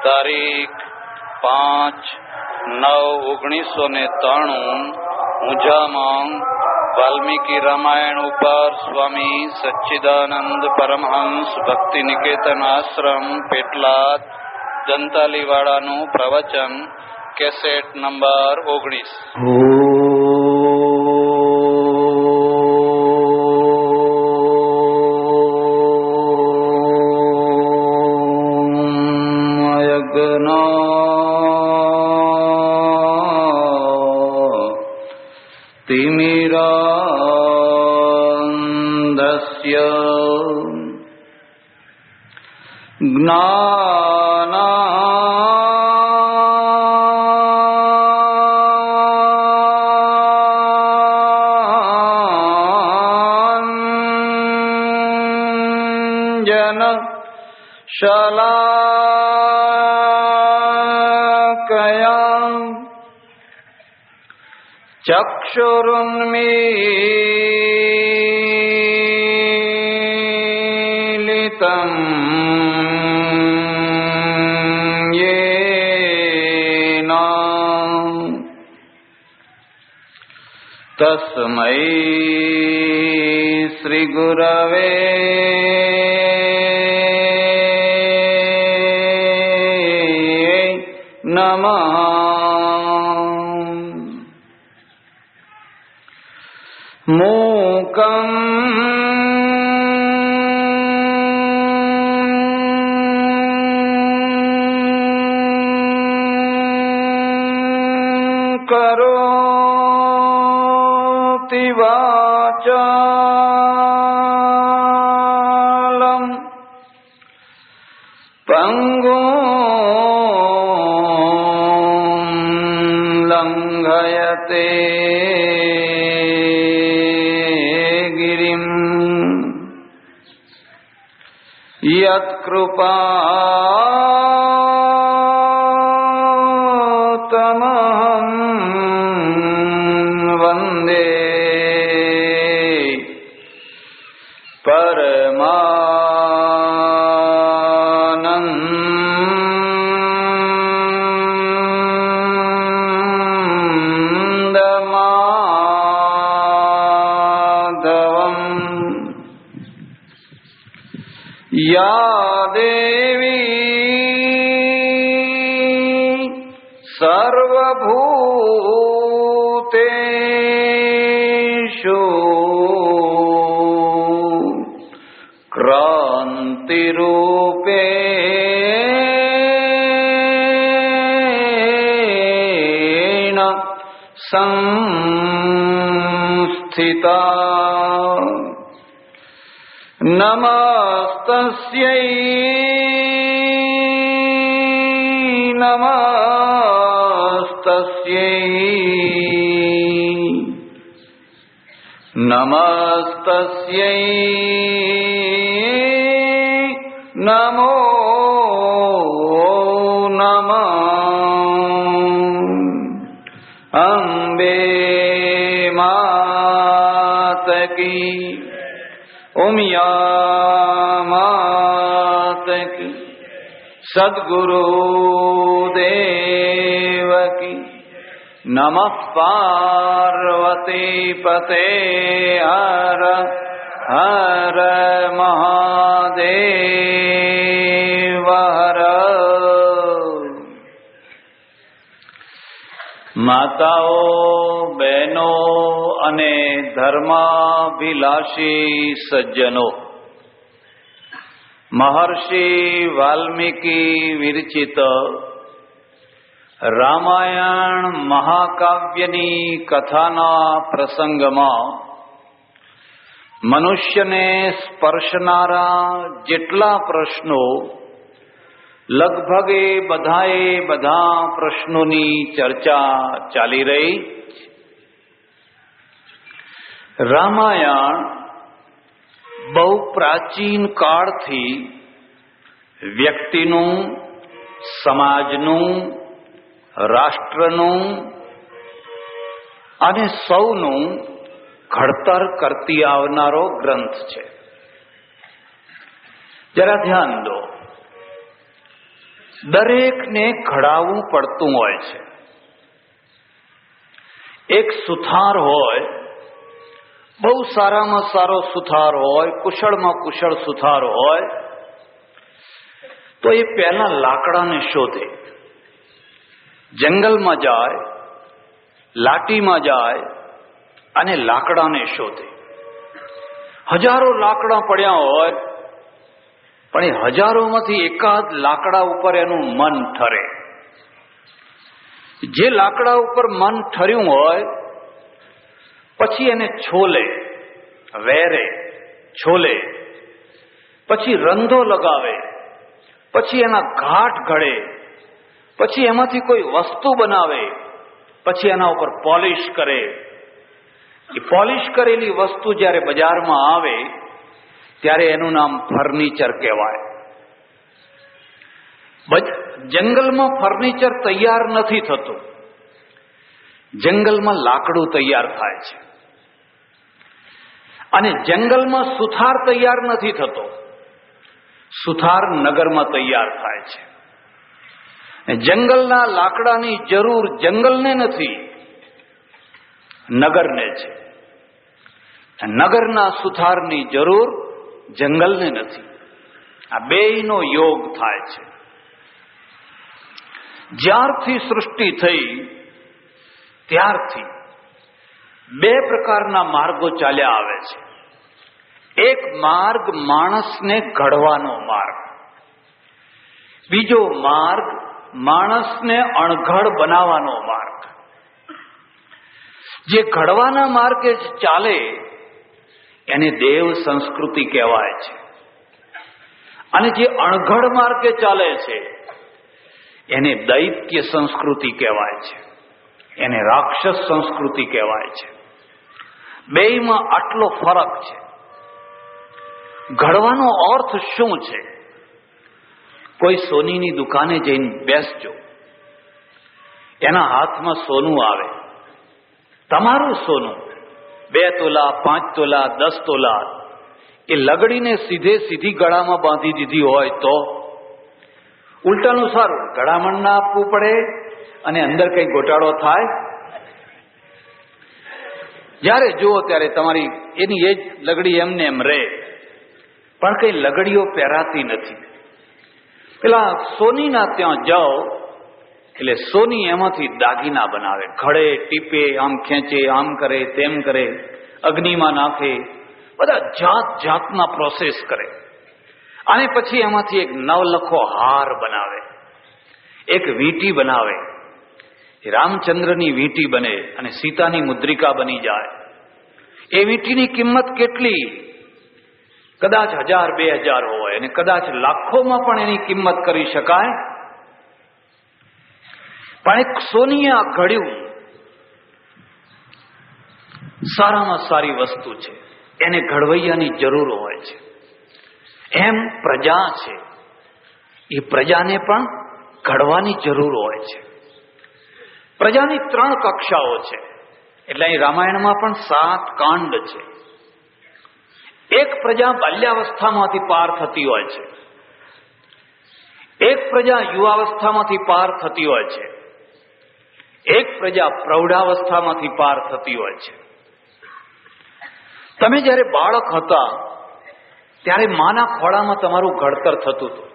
તારીખ 5/9/1993 ઊંઝામાં વાલ્મીકી રામાયણ ઉપર સ્વામી સચ્ચિદાનંદ પરમહંસ ભક્તિ નિકેતન આશ્રમ પેટલાદ જંતાલીવાડાનું પ્રવચન, કેસેટ નંબર 19। चक्षुरुन्मीलितं येन तस्मै श्री गुरवे नमः। मूकं करोति वाचालं पंगुं लंघयते यत्कृपातमहं वन्दे परमानन्दमाधवम्। या देवी सर्वभूतेषु क्रान्तिरूपेण संस्थिता, नमस्तस्यै नमस्तस्यै नमस्तस्यै नमो नमः। अम्बे मात की, उमिया मात की, सद्गुरु देव की। नमः पार्वती पते हर हर महादेव हर। माताओ, बहनो અને ધર્માભિલાષી સજ્જનો, મહર્ષિ વાલ્મીકી વિરચિત રામાયણ મહાકાવ્યની કથાના પ્રસંગમાં મનુષ્યને સ્પર્શનારા જેટલા પ્રશ્નો, લગભગ બધા પ્રશ્નોની ચર્ચા ચાલી રહી। રામાયણ બહુ પ્રાચીન કાળથી વ્યક્તિનું, સમાજનું, રાષ્ટ્રનું અને સૌનું ઘડતર કરતી આવનારો ગ્રંથ છે। જરા ધ્યાન દો, દરેકને ઘડાવવું પડતું હોય છે. એક સુથાર હોય, બહુ સારામાં સારો સુથાર હોય, કુશળમાં કુશળ સુથાર હોય, તો એ પહેલા લાકડાને શોધે, જંગલમાં જાય, લાટીમાં જાય અને લાકડાને શોધે. હજારો લાકડા પડ્યા હોય, પણ એ હજારોમાંથી એકાદ લાકડા ઉપર એનું મન ઠરે. જે લાકડા ઉપર મન ઠર્યું હોય પછી એને છોલે, વેરે, છોલે, પછી રંધો લગાવે, પછી એના ઘાટ ઘડે, પછી એમાંથી કોઈ વસ્તુ બનાવે, પછી એના ઉપર પોલિશ કરે. એ પોલિશ કરેલી વસ્તુ જ્યારે બજારમાં આવે ત્યારે એનું નામ ફર્નિચર કહેવાય. જંગલમાં ફર્નિચર તૈયાર નથી થતું, જંગલમાં લાકડું તૈયાર થાય છે. અને જંગલમાં સુથાર તૈયાર નથી થતો, સુથાર નગરમાં તૈયાર થાય છે. જંગલના લાકડાની જરૂર જંગલને નથી, નગરને છે. નગરના સુથારની જરૂર જંગલને નથી. આ બેયનો યોગ થાય છે. જ્યારથી સૃષ્ટિ થઈ ત્યારથી બે પ્રકારના માર્ગો ચાલ્યા આવે છે. એક માર્ગ માણસને ઘડવાનો માર્ગ, બીજો માર્ગ માણસને અણઘડ બનાવવાનો માર્ગ. જે ઘડવાના માર્ગે ચાલે એને દેવ સંસ્કૃતિ કહેવાય છે, અને જે અણઘડ માર્ગે ચાલે છે એને દૈત્ય સંસ્કૃતિ કહેવાય છે, એને રાક્ષસ સંસ્કૃતિ કહેવાય છે. બેયમાં આટલો ફરક છે. ઘડવાનો અર્થ શું છે? કોઈ સોનીની દુકાને જઈને બેસજો, એના હાથમાં સોનું આવે, તમારું સોનું 2 તોલા, 5 તોલા, 10 તોલા, એ લગડીને સીધી ગળામાં બાંધી દીધી હોય તો ઉલટાનું સારું, ગળામણ ના આપવું પડે અને અંદર કઈ ગોટાળો થાય. જ્યારે જુઓ ત્યારે તમારી એની એ જ લગડી એમને એમ રહે, પણ કઈ લગડીઓ પહેરાતી નથી. પેલા સોનીના ત્યાં જાઓ એટલે સોની એમાંથી દાગીના બનાવે, ઘડે, ટીપે, આમ ખેંચે, આમ કરે, તેમ કરે, અગ્નિમાં નાખે, બધા જાત જાતના પ્રોસેસ કરે. અને પછી એમાંથી એક નવલખો હાર બનાવે, એક વીંટી બનાવે. રામચંદ્રની વીંટી બને અને સીતાની મુદ્રિકા બની જાય. એ વીંટીની કિંમત કેટલી? કદાચ 1000-2000 હોય, અને કદાચ લાખોમાં પણ એની કિંમત કરી શકાય. પણ એક સોનીએ આ ઘડ્યું, સારામાં સારી વસ્તુ છે, એને ઘડવૈયાની જરૂર હોય છે. એમ પ્રજા છે, એ પ્રજાને પણ ઘડવાની જરૂર હોય છે. પ્રજાની 3 કક્ષાઓ છે, એટલે અહીં રામાયણમાં પણ 7 કાંડ છે. એક પ્રજા બાલ્યાવસ્થામાંથી પાર થતી હોય છે, એક પ્રજા યુવાવસ્થામાંથી પાર થતી હોય છે, એક પ્રજા પ્રૌઢાવસ્થામાંથી પાર થતી હોય છે. તમે જ્યારે બાળક હતા ત્યારે માના ખોળામાં તમારું ઘડતર થતું હતું,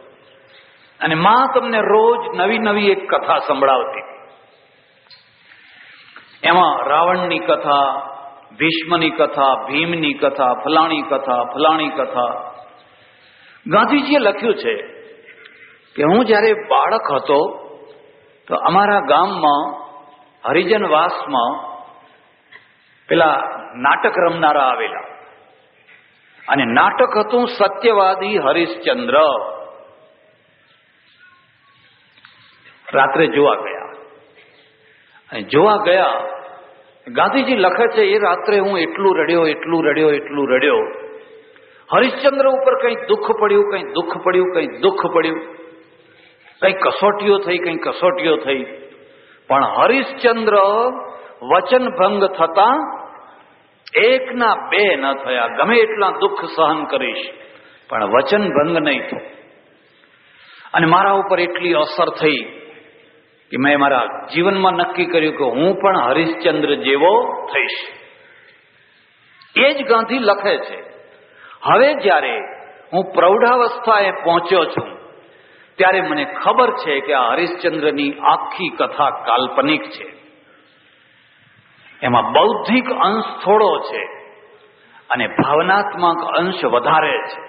અને માં તમને રોજ નવી એક કથા સંભળાવતી. એમાં રાવણની કથા, ભીષ્મની કથા, ભીમની કથા, ફલાણી કથા. ગાંધીજીએ લખ્યું છે કે હું જ્યારે બાળક હતો તો અમારા ગામમાં હરિજનવાસમાં પેલા નાટક રમનારા આવેલા, અને નાટક હતું સત્યવાદી હરિશ્ચંદ્ર. રાત્રે જોવા ગયા, અને જોવા ગયા, ગાંધીજી લખે છે એ રાત્રે હું એટલું રડ્યો. હરિશ્ચંદ્ર ઉપર કંઈ દુઃખ પડ્યું, કંઈ કસોટીઓ થઈ. પણ હરિશ્ચંદ્ર વચન ભંગ થતા 1 ના 2 ન થયા. ગમે એટલા દુઃખ સહન કરીશ પણ વચન ભંગ નહીં થયું. અને મારા ઉપર એટલી અસર થઈ કે મેં મારા જીવનમાં નક્કી કર્યું કે હું પણ હરિશ્ચંદ્ર જેવો થઈશ. એ જ ગાંધી લખે છે. હવે જ્યારે હું પ્રૌઢાવસ્થાએ પહોંચ્યો છું ત્યારે મને ખબર છે કે આ હરિશ્ચંદ્રની આખી કથા કાલ્પનિક છે. એમાં બૌદ્ધિક અંશ થોડો છે અને ભાવનાત્મક અંશ વધારે છે.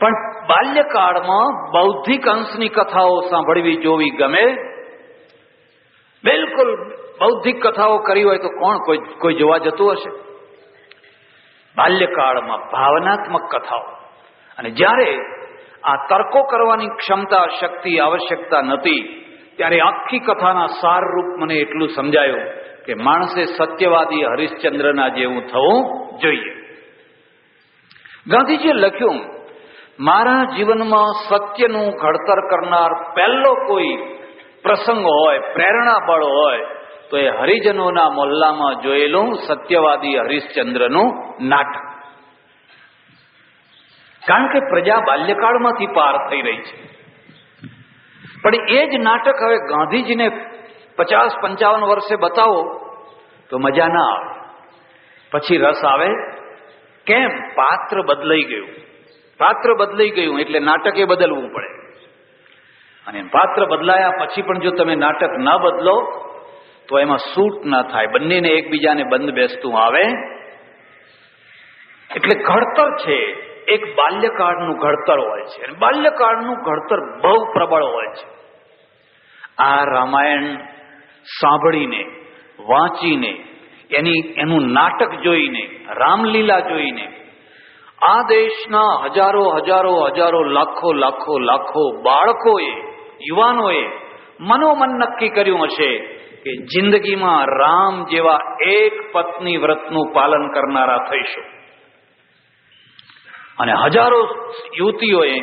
પણ બાલ્યકાળમાં બૌદ્ધિક અંશની કથાઓ સાંભળવી જોવી ગમે. બિલકુલ બૌદ્ધિક કથાઓ કરી હોય તો કોણ કોઈ જોવા જતું હશે? બાલ્યકાળમાં ભાવનાત્મક કથાઓ. અને જ્યારે આ તર્કો કરવાની ક્ષમતા, શક્તિ, આવશ્યકતા નથી, ત્યારે આખી કથાના સારરૂપ મને એટલું સમજાયું કે માણસે સત્યવાદી હરિશ્ચંદ્રના જેવું થવું જોઈએ. ગાંધીજીએ લખ્યું, મારા જીવનમાં સત્યનું ઘડતર કરનાર પહેલો કોઈ પ્રસંગ હોય, પ્રેરણા બળ હોય તો એ હરિજનોના મોહલ્લામાં જોયેલું સત્યવાદી હરિશ્ચંદ્રનું નાટક. કારણ કે પ્રજા બાલ્યકાળમાંથી પાર થઈ રહી છે. પણ એ જ નાટક હવે ગાંધીજીને 50-55 વર્ષે બતાવો તો મજા ના આવે. પછી રસ આવે. કેમ? પાત્ર બદલાઈ ગયું. પાત્ર બદલાઈ ગયું એટલે નાટકે બદલવું પડે. અને પાત્ર બદલાયા પછી પણ જો તમે નાટક ન બદલો તો એમાં સૂટ ના થાય. બંનેને એકબીજાને બંધ બેસતું આવે. એટલે ઘડતર છે એક બાલ્યકાળનું ઘડતર હોય છે. અને બાલ્યકાળનું ઘડતર બહુ પ્રબળ હોય છે. આ રામાયણ સાંભળીને, વાંચીને, એનું નાટક જોઈને, રામલીલા જોઈને આ દેશના હજારો હજારો હજારો લાખો લાખો લાખો બાળકોએ, યુવાનોએ મનોમન નક્કી કર્યું હશે કે જિંદગીમાં રામ જેવા એક પત્ની વ્રતનું પાલન કરનારા થઈશું. અને હજારો યુવતીઓએ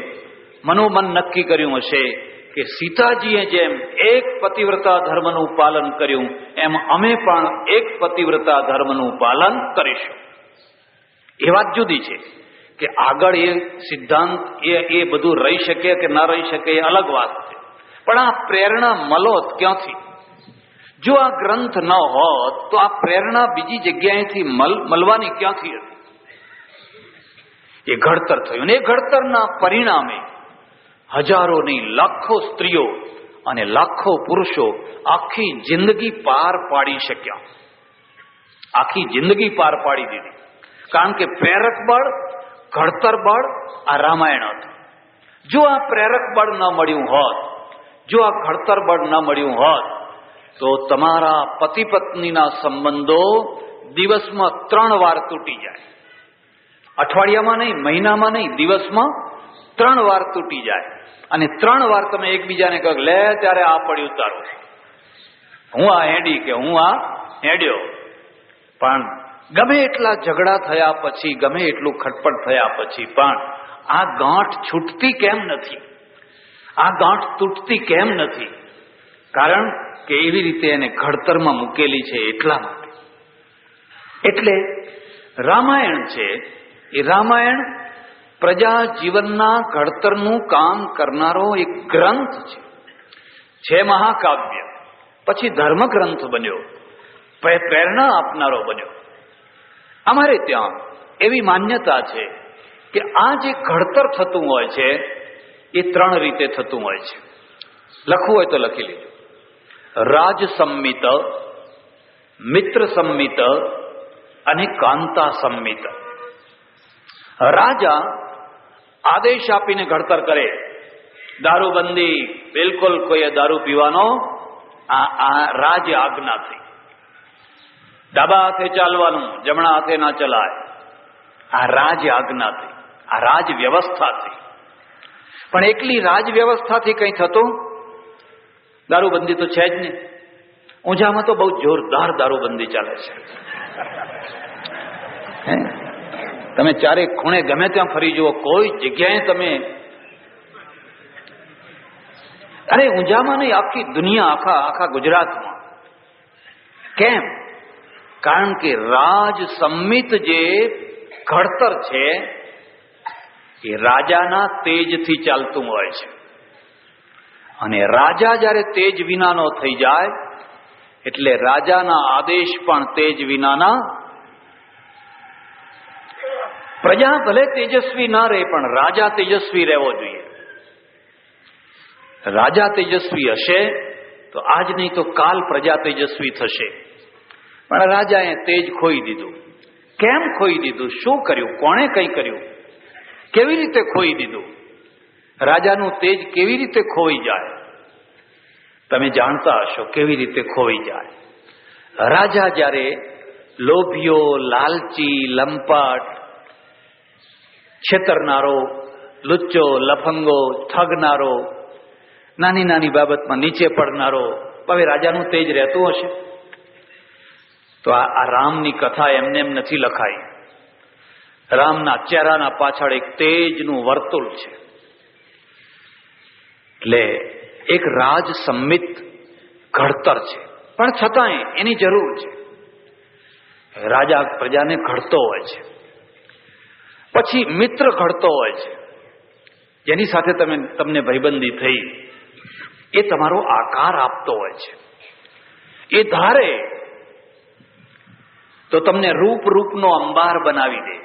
મનોમન નક્કી કર્યું હશે કે સીતાજીએ જેમ એક પતિવ્રતા ધર્મનું પાલન કર્યું એમ અમે પણ એક પતિવ્રતા ધર્મનું પાલન કરીશું. એ વાત જુદી છે કે આગળ એ સિદ્ધાંત એ બધું રહી શકે કે ના રહી શકે એ અલગ વાત છે. પણ આ પ્રેરણા મલોત ક્યાંથી? જો આ ગ્રંથ ન હોત તો આ પ્રેરણા બીજી જગ્યાએથી મળવાની ક્યાંથી હતી? એ ઘડતર થયું. અને એ ઘડતરના પરિણામે હજારોની લાખો સ્ત્રીઓ અને લાખો પુરુષો આખી જિંદગી પાર પાડી શક્યા. આખી જિંદગી પાર પાડી દીધી. કારણ કે પ્રેરક બળ, ઘડતર બળ આ રામાયણ હતું. જો આ પ્રેરક બળ ન મળ્યું હોત, જો આ ઘડતર બળ ન મળ્યું હોત તો તમારા પતિ પત્નીના સંબંધો દિવસમાં 3 વાર તૂટી જાય. અઠવાડિયામાં નહીં, મહિનામાં નહીં, દિવસમાં 3 વાર તૂટી જાય. અને 3 વાર તમે એકબીજાને કહો લે ત્યારે આ પડ્યું તારું, હું આ હેડી કે હું આ હેડ્યો. પણ ગમે એટલા ઝઘડા થયા પછી, ગમે એટલું ખટપટ થયા પછી પણ આ ગાંઠ છૂટતી કેમ નથી? આ ગાંઠ તૂટતી કેમ નથી? કારણ કે એવી રીતે એને ઘડતરમાં મૂકેલી છે એટલા માટે. એટલે રામાયણ છે એ રામાયણ પ્રજા જીવનના ઘડતરનું કામ કરનારો એક ગ્રંથ છે. મહાકાવ્ય, પછી ધર્મગ્રંથ બન્યો, પ્રેરણા આપનારો બન્યો. અમારે ત્યાં એવી માન્યતા છે કે આ જે ઘડતર થતું હોય છે એ 3 રીતે થતું હોય છે. લખવું હોય તો લખી લેજો. રાજ સંમિત, મિત્ર સંમિત અને કાંતા સંમિત. રાજા આદેશ આપીને ઘડતર કરે. દારૂબંધી, બિલકુલ કોઈએ દારૂ પીવાનો, આ રાજ આજ્ઞા થઈ. ડાબા હાથે ચાલવાનું, જમણા હાથે ના ચલાય, આ રાજ આજ્ઞા થઈ, આ રાજ વ્યવસ્થા થઈ. પણ એકલી રાજ વ્યવસ્થાથી કઈ થતું? દારૂબંધી તો છે જ નહીં. ઊંઝામાં તો બહુ જોરદાર દારૂબંધી ચાલે છે. તમે ચારે ખૂણે ગમે ત્યાં ફરી જુઓ, કોઈ જગ્યાએ તમે, અરે ઊંઝામાં નહીં, આખી દુનિયા, આખા ગુજરાતમાં. કેમ? કારણ કે રાજ સંમિત જે ઘડતર છે એ રાજાના તેજથી ચાલતું હોય છે. અને રાજા જ્યારે તેજ વિનાનો થઈ જાય એટલે રાજાના આદેશ પણ તેજ વિનાના. પ્રજા ભલે તેજસ્વી ના રહે પણ રાજા તેજસ્વી રહેવો જોઈએ. રાજા તેજસ્વી હશે તો આજ નહીં તો કાલ પ્રજા તેજસ્વી થશે. પણ રાજાએ તેજ ખોઈ દીધું. કેમ ખોઈ દીધું? શું કર્યું? કોણે કંઈ કર્યું? કેવી રીતે ખોઈ દીધું? રાજાનું તેજ કેવી રીતે ખોઈ જાય? તમે જાણતા હશો કેવી રીતે ખોઈ જાય. રાજા જ્યારે લોભિયો, લાલચી, લંપટ, છેતરનારો, લુચ્ચો, લફંગો, ઠગનારો, નાની નાની બાબતમાં નીચે પડનારો, હવે રાજાનું તેજ રહેતું હશે? તો આ રામની કથા એમને એમ નથી લખાઈ. રામના ચહેરાના પાછળ એક તેજનું વર્તુળ છે. એટલે એક રાજ સંમિત ઘડતર છે, પણ છતાંય એની જરૂર છે. રાજા પ્રજાને ઘડતો હોય છે, પછી મિત્ર ઘડતો હોય છે, જેની સાથે તમને ભાઈબંધી થઈ, એ તમારો આકાર આપતો હોય છે. એ ધારે તો તમને રૂપનો અંબાર બનાવી દે,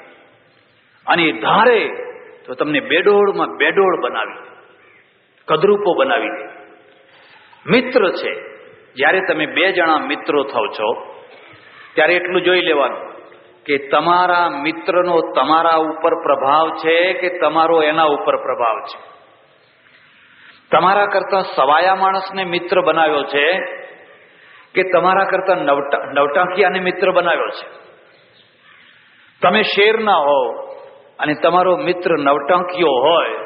અને એ ધારે તો તમને બેડોળમાં બેડોળ બનાવી દે, કદરૂપો બનાવી દે. મિત્ર છે. જ્યારે તમે બે જણા મિત્રો થાવ છો ત્યારે એટલું જોઈ લેવાનું કે તમારા મિત્રનો તમારા ઉપર પ્રભાવ છે કે તમારો એના ઉપર પ્રભાવ છે. તમારા કરતા સવાયા માણસને મિત્ર બનાવ્યો છે કે તમારા કરતા નવટાંકિયાને મિત્ર બનાવ્યો છે. તમે શેરના હો અને તમારો મિત્ર નવટાંકિયો હોય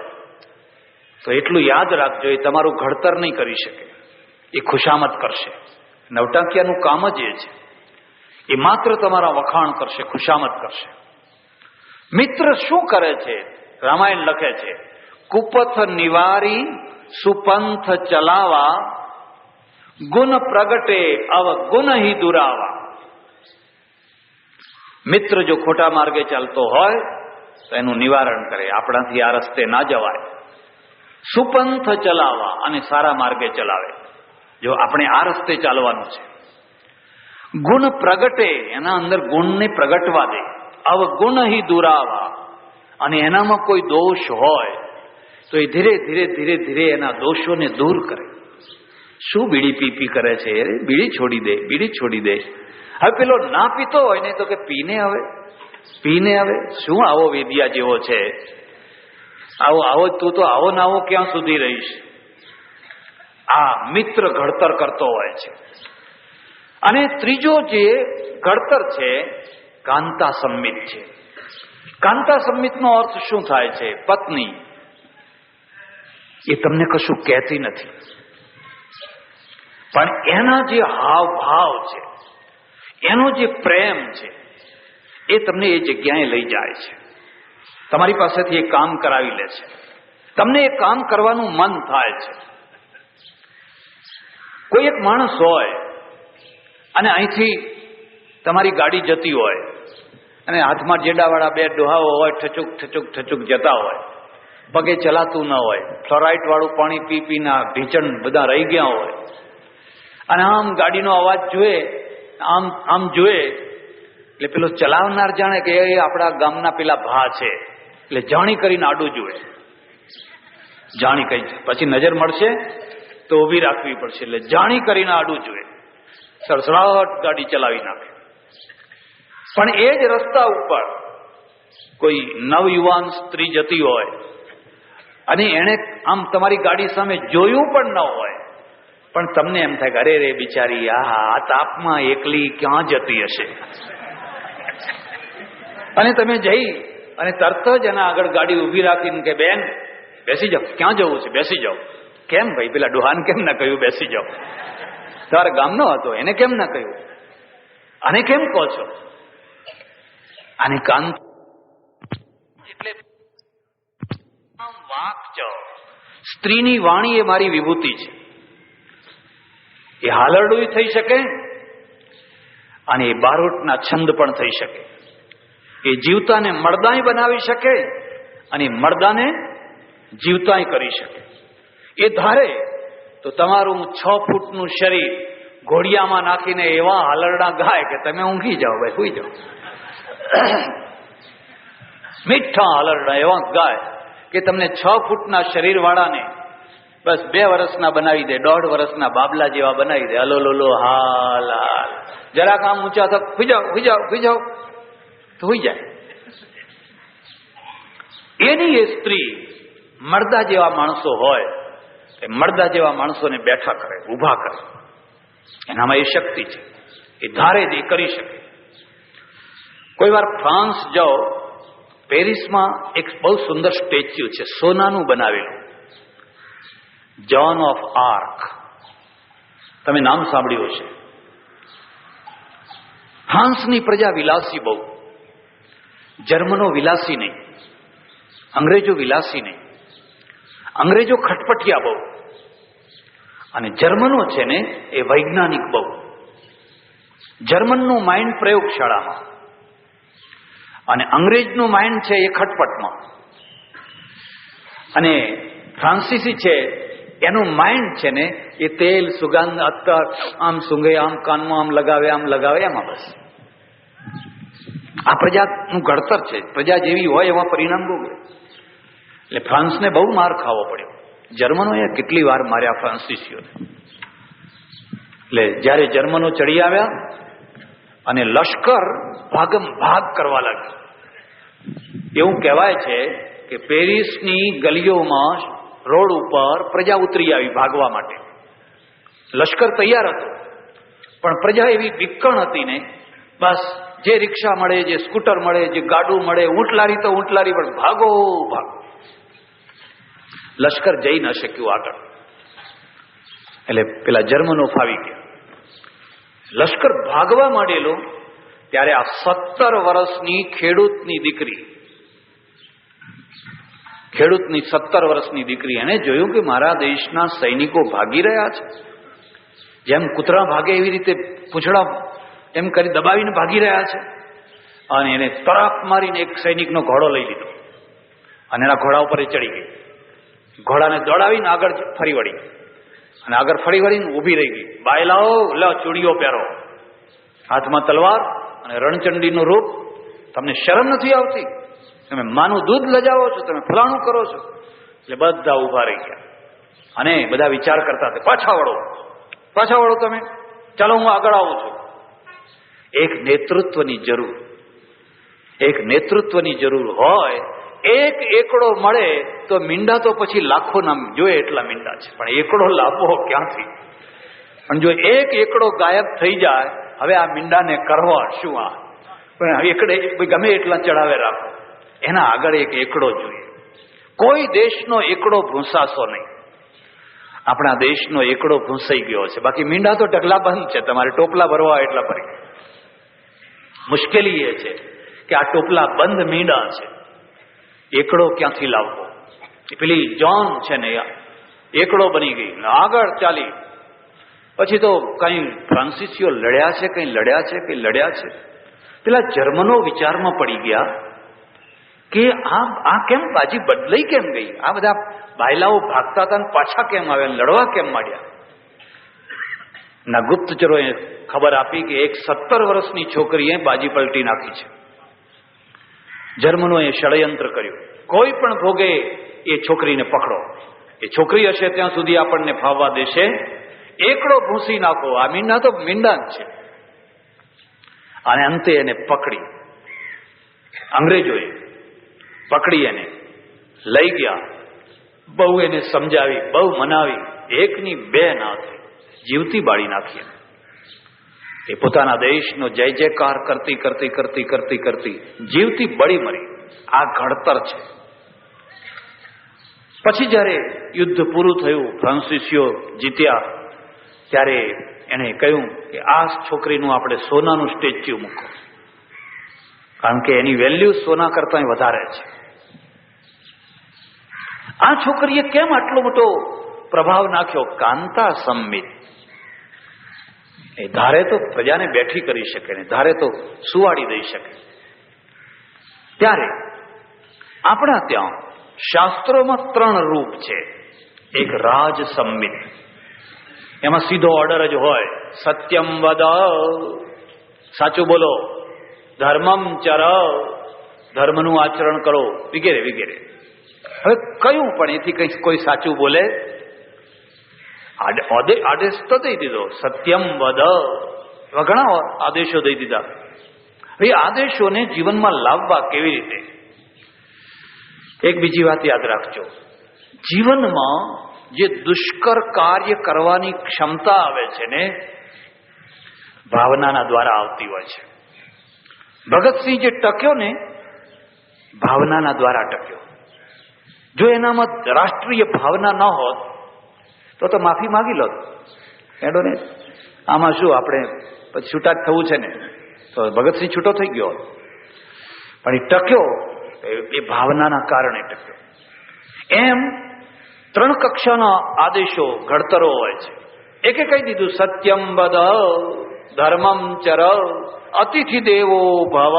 તો એટલું યાદ રાખજો, એ તમારું ઘડતર નહીં કરી શકે, એ ખુશામત કરશે. નવટાંકિયાનું કામ જ એ છે. એ માત્ર તમારા વખાણ કરશે, ખુશામત કરશે. મિત્ર શું કરે છે? રામાયણ લખે છે, કુપથ નિવારી સુપંથ ચલાવા, ગુણ પ્રગટે અવગુણ હી દુરાવા. મિત્ર જો ખોટા માર્ગે ચાલતો હોય તો એનું નિવારણ કરે, આપણાથી આ રસ્તે ના જવાય. સુપંથ ચલાવા, અને સારા માર્ગે ચલાવે. જો આપણે આ રસ્તે ચાલવાનું છે. ગુણ પ્રગટે, એના અંદર ગુણને પ્રગટવા દે. અવગુણ હી દુરાવા, અને એનામાં કોઈ દોષ હોય તો એ ધીરે ધીરે ધીરે ધીરે એના દોષોને દૂર કરે. શું બીડી પી કરે છે? બીડી છોડી દે, બીડી છોડી દે. હવે પેલો ના પીતો હોય ને તો કે પીને હવે શું આવો વેદિયા જેવો છે, આવો તું તો આવો ના આવો ક્યાં સુધી રહીશ? આ મિત્ર ઘડતર કરતો હોય છે. અને ત્રીજો જે ઘડતર છે કાંતા સંમિત છે. કાંતા સંમિતનો અર્થ શું થાય છે? પત્ની એ તમને કશું કહેતી નથી, પણ એના જે હાવભાવ છે, એનો જે પ્રેમ છે, એ તમને એ જગ્યાએ લઈ જાય છે. તમારી પાસેથી એ કામ કરાવી લે છે. તમને એ કામ કરવાનું મન થાય છે. કોઈ એક માણસ હોય અને અહીંથી તમારી ગાડી જતી હોય અને હાથમાં જેડાવાળા બે ડોહાઓ હોય, ઠચુક ઠચુક ઠચુક જતા હોય, પગે ચલાતું ન હોય, ફ્લોરાઇડ વાળું પાણી પી પીના ઢીંચણ બધા રહી ગયા હોય, અને આમ ગાડીનો અવાજ જોઈએ, આમ જોઈએ એટલે પેલો ચલાવનાર જાણે કે એ આપણા ગામના પેલા ભા છે, એટલે જાણી કરીને આડું જુએ. જાણી કરી, પછી નજર મળશે તો ઊભી રાખવી પડશે, એટલે જાણી કરીને આડું જુએ, સડસડાટ ગાડી ચલાવી નાખે. પણ એ જ રસ્તા ઉપર કોઈ નવયુવાન સ્ત્રી જતી હોય અને એને આમ તમારી ગાડી સામે જોયું પણ ન હોય, પણ તમને એમ થાય કે અરે રે બિચારી આ તાપમાં એકલી ક્યાં જતી હશે, અને તમે જઈ અને તરત જ એના આગળ ગાડી ઊભી રાખીને કે બેન બેસી જાઓ, ક્યાં જવું છે, બેસી જાઓ. કેમ ભાઈ, પેલા ડોહાન કેમ ના કહ્યું બેસી જાઓ? તમારા ગામનો હતો, એને કેમ ના કહ્યું? આને કેમ કહો છો? આને કાંત એટલે વાક છો. સ્ત્રીની વાણી એ મારી વિભૂતિ છે. એ હાલરડું થઈ શકે અને એ બારોટના છંદ પણ થઈ શકે. એ જીવતાને મરદાય બનાવી શકે અને મરદાને જીવતાય કરી શકે. એ ધારે તો તમારું 6 ફૂટનું શરીર ઘોડિયામાં નાખીને એવા હાલરડા ગાય કે તમે ઊંઘી જાઓ, ભાઈ સુઈ જાઓ. મીઠા હાલરડા એવા ગાય કે તમને 6 ફૂટના શરીર વાળાને બસ 2 વર્ષના બનાવી દે, 1.5 વર્ષના બાબલા જેવા બનાવી દે. હલો લોલો હાલ હાલ, જરાક આમ ઊંચા થક સુઈ જાઓ સુઈ જાઓ સુઈ જાઓ તો સુઈ જાય. એની એ સ્ત્રી મરદા જેવા માણસો હોય, એ મરદા જેવા માણસોને બેઠા કરે, ઊભા કરે. એનામાં એ શક્તિ છે, એ ધારે જ એ કરી શકે. કોઈ વાર ફ્રાન્સ જાઓ, પેરિસમાં એક બહુ સુંદર સ્ટેચ્યુ છે, સોનાનું બનાવેલું, જોન ઓફ આર્ક. તમે નામ સાંભળ્યું હશે. ફ્રાન્સની પ્રજા વિલાસી બહુ. જર્મનો વિલાસી નહીં, અંગ્રેજો વિલાસી નહીં. અંગ્રેજો ખટપટિયા બહુ, અને જર્મનો છે ને એ વૈજ્ઞાનિક બહુ. જર્મનનું માઇન્ડ પ્રયોગશાળામાં, અને અંગ્રેજનું માઇન્ડ છે એ ખટપટમાં. અને ફ્રાન્સીસી છે એનું માઇન્ડ છે ને એ તેલ, સુગંધ, અત્તર, આમ સૂંઘે, આમ કાનમાં આમ લગાવે એમાં બસ. આ પ્રજાનું ઘડતર છે. પ્રજા જેવી હોય એવા પરિણામ ભોગવે. એટલે ફ્રાન્સને બહુ માર ખાવો પડ્યો. જર્મનોએ કેટલી વાર માર્યા ફ્રાન્સીસીઓને. એટલે જ્યારે જર્મનો ચડી આવ્યા અને લશ્કર ભાગમ ભાગ કરવા લાગ્યું. એવું કહેવાય છે કે પેરિસની ગલીઓમાં રોડ ઉપર પ્રજા ઉતરી આવી ભાગવા માટે. લશ્કર તૈયાર હતો, પણ પ્રજા એવી વિકણ હતી ને, બસ જે રિક્ષા મળે, જે સ્કૂટર મળે, જે ગાડું મળે, ઊંટલારી તો ઊંટલારી, પણ ભાગો ભાગો. લશ્કર જઈ ન શક્યું આગળ. એટલે પેલા જર્મનો ફાવી ગયા. લશ્કર ભાગવા માંડેલો ત્યારે આ 17 વર્ષની ખેડૂતની દીકરી એને જોયું કે મારા દેશના સૈનિકો ભાગી રહ્યા છે. જેમ કૂતરા ભાગે એવી રીતે પૂંછડા એમ કરી દબાવીને ભાગી રહ્યા છે. અને એને તરાપ મારીને એક સૈનિકનો ઘોડો લઈ લીધો અને એના ઘોડા ઉપર એ ચડી ગઈ. ઘોડાને દોડાવીને આગળ ફરી વળી, અને આગળ ફરી વળીને ઊભી રહી ગઈ. બાયલાઓ, લો ચૂડીઓ પહેરો, હાથમાં તલવાર અને રણચંડીનું રૂપ. તમને શરમ નથી આવતી? તમે માનું દૂધ લજાવો છો, તમે ફલાણું કરો છો. એટલે બધા ઊભા રહી ગયા અને બધા વિચાર કરતા હતા, પાછા વળો તમે, ચાલો હું આગળ આવું છું. એક નેતૃત્વની જરૂર હોય. એક એકડો મળે તો મીંડા તો પછી લાખો ના જોઈએ એટલા મીંડા છે, પણ એકડો લાવવો ક્યાંથી? પણ જો એક એકડો ગાયબ થઈ જાય, હવે આ મીંડાને કરવા શું? આ પણ એકડે ગમે એટલા ચડાવે રાખો, એના આગળ એક એકડો જોઈએ. કોઈ દેશનો એકડો ભૂંસાશો નહીં. આપણા દેશનો એકડો ભૂંસાઈ ગયો છે, બાકી મીંડા તો ઢગલા બંધ છે. તમારે ટોપલા ભરવા એટલા ભરી. મુશ્કેલી એ છે કે આ ટોપલા બંધ મીંડા છે, એકડો ક્યાંથી લાવવો? પેલી જોન છે ને એકડો બની ગઈ, આગળ ચાલી. પછી તો કઈ ફ્રાન્સીસીઓ લડ્યા છે. પેલા જર્મનો વિચારમાં પડી ગયા કે આ કેમ બાજી બદલાઈ કેમ ગઈ? આ બધા બાયલાઓ ભાગતા હતા પાછા કેમ આવ્યા, લડવા કેમ માંડ્યા? ના ગુપ્તચરોએ ખબર આપી કે એક 17 વર્ષની છોકરીએ બાજી પલટી નાખી છે. જર્મનોએ ષડયંત્ર કર્યું, કોઈ પણ ભોગે એ છોકરીને પકડો. એ છોકરી હશે ત્યાં સુધી આપણને ફાવવા દેશે. એકડો ભૂંસી નાખો. આ મીંડા તો મીંડા જ છે. અને અંતે એને પકડી, અંગ્રેજોએ પકડી એને લઈ ગયા. બહુ એને સમજાવી, બહુ મનાવી. એકની બે ના થઈ, જીવતી બાળી નાખી. એ પોતાના દેશનો જય જયકાર કરતી જીવતી બળી મરી. આ ઘડતર છે. પછી જ્યારે યુદ્ધ પૂરું થયું, ફ્રાન્સીસીઓ જીત્યા, ત્યારે એણે કહ્યું કે આ છોકરીનું આપણે સોનાનું સ્ટેચ્યુ મૂકો, કારણ કે એની વેલ્યુ સોના કરતા વધારે છે. આ છોકરીએ કેમ આટલો મોટો પ્રભાવ નાખ્યો? કાંતા સંમિત. એ ધારે તો પ્રજાને બેઠી કરી શકે ને ધારે તો સુવાડી દઈ શકે. ત્યારે આપણા ત્યાં શાસ્ત્રોમાં 3 રૂપ છે. એક રાજ સંમિત, એમાં સીધો ઓર્ડર જ હોય, સત્યમ વદ, સાચું બોલો, ધર્મમ ચર, ધર્મનું આચરણ કરો, વગેરે વગેરે. હવે કયું પણ એથી કંઈ કોઈ સાચું બોલે? આદેશ તો દઈ દીધો, સત્યમ વદ, એવા ઘણા આદેશો દઈ દીધા. હવે આદેશોને જીવનમાં લાવવા કેવી રીતે? એક બીજી વાત યાદ રાખજો, જીવનમાં જે દુષ્કર કાર્ય કરવાની ક્ષમતા આવે છે ને, ભાવનાના દ્વારા આવતી હોય છે. ભગતસિંહ જે ટક્યો ને, ભાવનાના દ્વારા ટક્યો. જો એનામાં રાષ્ટ્રીય ભાવના ન હોત તો માફી માગી લો, એડો ને આમાં શું આપણે પછી છૂટા જ થવું છે ને, તો ભગતસિંહ છૂટો થઈ ગયો. પણ એ ટક્યો એ ભાવનાના કારણે ટક્યો. એમ 3 કક્ષાના આદેશો ઘડતરો હોય છે. એકે કહી દીધું, સત્યમ વદ, ધર્મમ ચર, અતિથિ દેવો ભવ.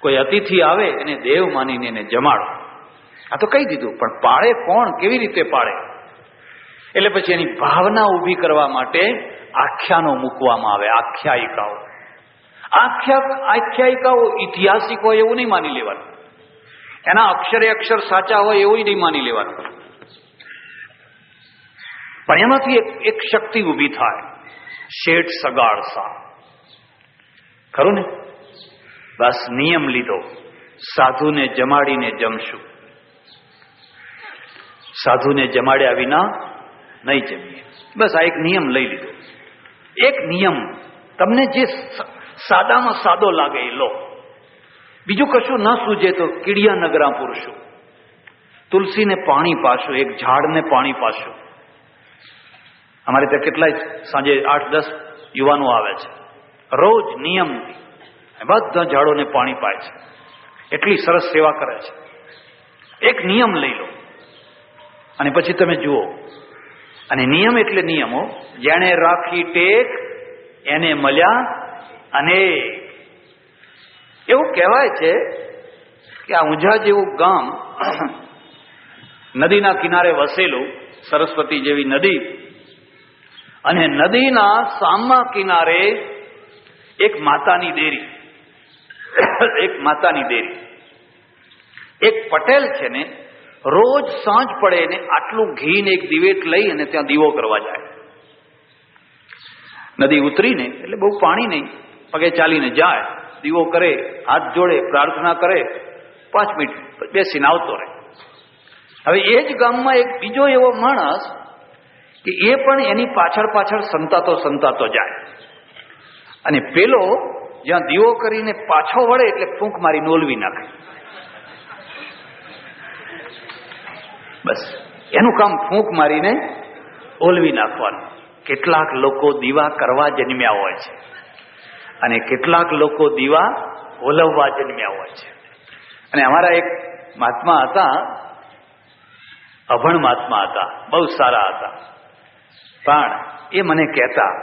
કોઈ અતિથિ આવે એને દેવ માનીને એને જમાડો, આ તો કહી દીધું. પણ પાળે કોણ, કેવી રીતે પાળે? એટલે પછી એની ભાવના ઊભી કરવા માટે આખ્યાનો મૂકવામાં આવે, આખ્યાયિકાઓ. આખ્યાયિકાઓ ઐતિહાસિક હોય એવું નહીં માની લેવાનું, એના અક્ષરે અક્ષર સાચા હોય એવું નહીં માની લેવાનું. પણ એમાંથી એક શક્તિ ઊભી થાય, શેઠ સગાડસા, ખરું ને? બસ નિયમ લીધો, સાધુને જમાડીને જમશું, સાધુને જમાડ્યા વિના નહીં જમીએ. બસ આ એક નિયમ લઈ લીધો. એક નિયમ તમને જે સાદામાં સાદો લાગે એ લો, બીજું કશું ન સૂજે તો કીડિયા નગરા પૂરશું, તુલસીને પાણી પાશું, એક ઝાડને પાણી પાશું. અમારે ત્યાં કેટલાય સાંજે 8-10 યુવાનો આવે છે, રોજ નિયમથી બધા ઝાડોને પાણી પાય છે, એટલી સરસ સેવા કરે છે. એક નિયમ લઈ લો અને પછી તમે જુઓ. અને નિયમ એટલે નિયમો, જેણે રાખી ટેક એને મળ્યા અનેક. એવું કહેવાય છે કે આ ઊંઝા જેવું ગામ નદીના કિનારે વસેલું, સરસ્વતી જેવી નદી, અને નદીના સામા કિનારે એક માતાની ડેરી, એક પટેલ છે ને, રોજ સાંજ પડે ને આટલું ઘી ને એક દિવેટ લઈ અને ત્યાં દીવો કરવા જાય. નદી ઉતરીને, એટલે બહુ પાણી નહીં, પગે ચાલીને જાય, દીવો કરે, હાથ જોડે, પ્રાર્થના કરે, 5 મિનિટ બેસીને આવતો રહે. હવે એ જ ગામમાં એક બીજો એવો માણસ કે એ પણ એની પાછળ પાછળ સંતાતો જાય, અને પેલો જ્યાં દીવો કરીને પાછો વળે એટલે ફૂંક મારીને ઓલવી નાખે. બસ એનું કામ ફૂંક મારીને ઓલવી નાખવાનું. કેટલાક લોકો દીવા કરવા જન્મ્યા હોય છે અને કેટલાક લોકો દીવા ઓલવવા જન્મ્યા હોય છે. અને અમારા એક મહાત્મા હતા, અભણ મહાત્મા હતા, બહુ સારા હતા, પણ એ મને કહેતા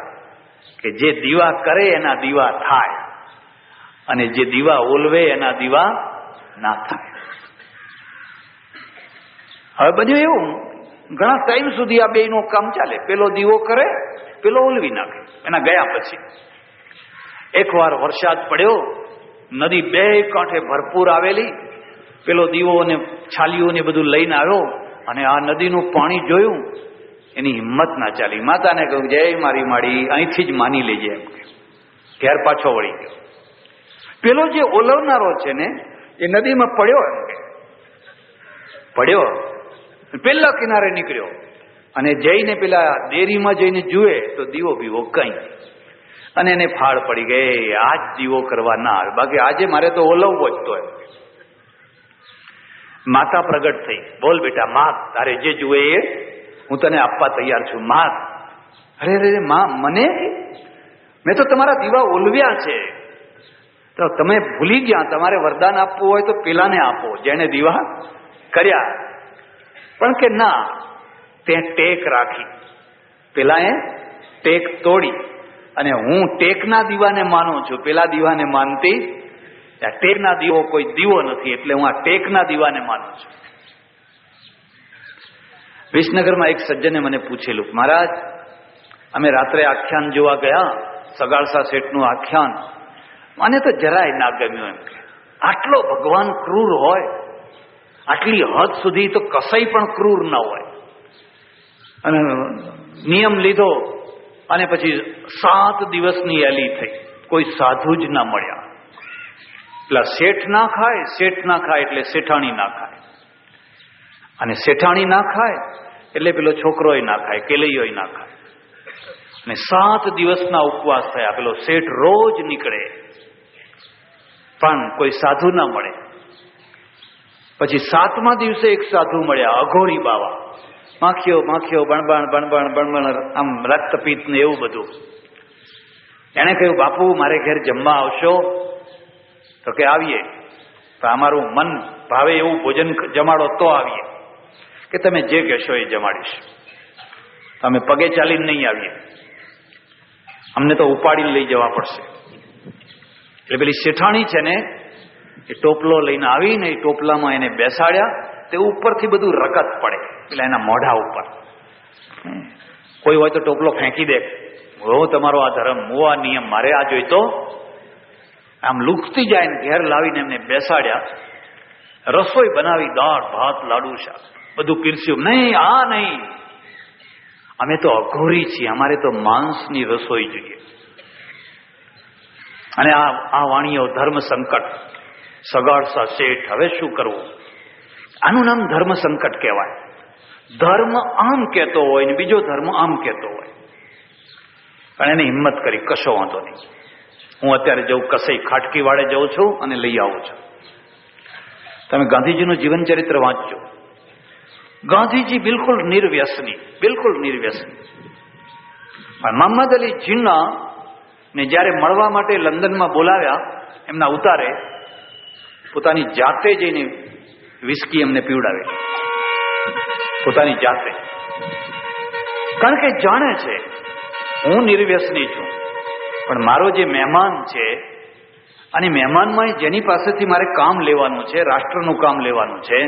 કે જે દીવા કરે એના દીવા થાય અને જે દીવા ઓલવે એના દીવા ના થાય. હવે બધું એવું ઘણા ટાઈમ સુધી આ બેયનું કામ ચાલે. પેલો દીવો કરે, પેલો ઓલવી નાખે. એના ગયા પછી એકવાર વરસાદ પડ્યો, નદી 2 કાંઠે ભરપૂર આવેલી, પેલો દીવો અને છાલીઓ ને બધું લઈને આવ્યો અને આ નદીનું પાણી જોયું, એની હિંમત ના ચાલી. માતાને કહ્યું, જય મારી માડી, અહીંથી જ માની લેજે એમ. ઘેર પાછો વળી ગયો. પેલો જે ઓલવનારો છે ને એ નદીમાં પડ્યો, એમ કે પડ્યો, પેલા કિનારે નીકળ્યો અને જઈને પેલા ડેરીમાં જઈને જુએ તો દીવો બીવો કઈ, અને એને ફાળ પડી ગઈ, આજ દીવો કરવા ના આવે, બાકી આજે મારે તો ઓલવવો જ તો. એમ માતા પ્રગટ થઈ, બોલ બેટા માગ, તારે જે જુએ એ હું તને આપવા તૈયાર છું, માગ. અરે અરે માં, મને? મેં તો તમારા દીવા ઓલવ્યા છે. તો તમે ભૂલી ગયા, તમારે વરદાન આપવું હોય તો પેલાને આપો જેને દીવા કર્યા. પણ કે ના, તે ટેક રાખી, પેલાએ ટેક તોડી, અને હું ટેકના દીવાને માનું છું, પેલા દીવાને માનતી. ટેકના દીવો કોઈ દીવો નથી, એટલે હું આ ટેકના દીવાને માનું છું. વિસનગરમાં એક સજ્જને મને પૂછેલું, મહારાજ અમે રાત્રે આખ્યાન જોવા ગયા, સગાળસા શેઠનું આખ્યાન, મને તો જરાય ના ગમ્યું. એમ કે આટલો ભગવાન ક્રૂર હોય, આટલી હદ સુધી તો કસાઈ પણ ક્રૂર ન હોય. અને નિયમ લીધો અને પછી 7 દિવસની એલી થઈ, કોઈ સાધુ જ ના મળ્યા. પેલા શેઠ ના ખાય, શેઠ ના ખાય એટલે શેઠાણી ના ખાય, અને શેઠાણી ના ખાય એટલે પેલો છોકરોય ના ખાય, કેલૈયોય ના ખાય. અને 7 દિવસના ઉપવાસ થયા. પેલો શેઠ રોજ નીકળે પણ કોઈ સાધુ ના મળે. પછી 7મા દિવસે એક સાધુ મળ્યા, અઘોરી બાવા, માખીઓ માખીઓ બણબણ બણબણ બણબણ, આમ રક્તપિત્ત ને એવું બધું. એને કહ્યું, બાપુ મારે ઘેર જમવા આવશો? તો કે આવીએ, તો અમારું મન ભાવે એવું ભોજન જમાડો તો આવીએ. કે તમે જે કહેશો એ જમાડીશ, અમે પગે ચાલીને નહીં આવીએ, અમને તો ઉપાડીને લઈ જવા પડશે. એટલે પેલી શેઠાણી છે ને, એ ટોપલો લઈને આવીને એ ટોપલામાં એને બેસાડ્યા. તે ઉપરથી બધું રકત પડે એટલે એના મોઢા ઉપર. કોઈ હોય તો ટોપલો ફેંકી દે, હું તમારો આ ધર્મ, હું આ નિયમ, મારે આ જોઈતો. આમ લુકતી જાય ને ઘેર લાવીને એમને બેસાડ્યા. રસોઈ બનાવી, દાળ ભાત લાડુ શાક બધું પીરસ્યું. નહીં, આ નહીં, અમે તો અઘોરી છીએ, અમારે તો માંસની રસોઈ જોઈએ. અને આ વાણીઓ ધર્મ સંકટ, સગાળસા શેઠ, હવે શું કરવું? આનું નામ ધર્મ સંકટ કહેવાય. ધર્મ આમ કહેતો હોય ને બીજો ધર્મ આમ કહેતો હોય. અને એને હિંમત કરી, કશો વાંધો નહીં, હું અત્યારે જઉં કસાઈ ખાટકી વાળે જઉં છું અને લઈ આવું છું. તમે ગાંધીજીનું જીવન ચરિત્ર વાંચજો. ગાંધીજી બિલકુલ નિર્વ્યસની, બિલકુલ નિર્વ્યસની. પણ મોહમ્મદ અલી જીન્ના ને જ્યારે મળવા માટે લંડનમાં બોલાવ્યા, એમના ઉતારે પોતાની જાતે જઈને વિસ્કી એમને પીવડાવે, પોતાની જાતે. કારણ કે જાણે છે હું નિર્વ્યસની છું, પણ મારો જે મહેમાન છે, અને મહેમાનમાં જેની પાસેથી મારે કામ લેવાનું છે, રાષ્ટ્રનું કામ લેવાનું છે,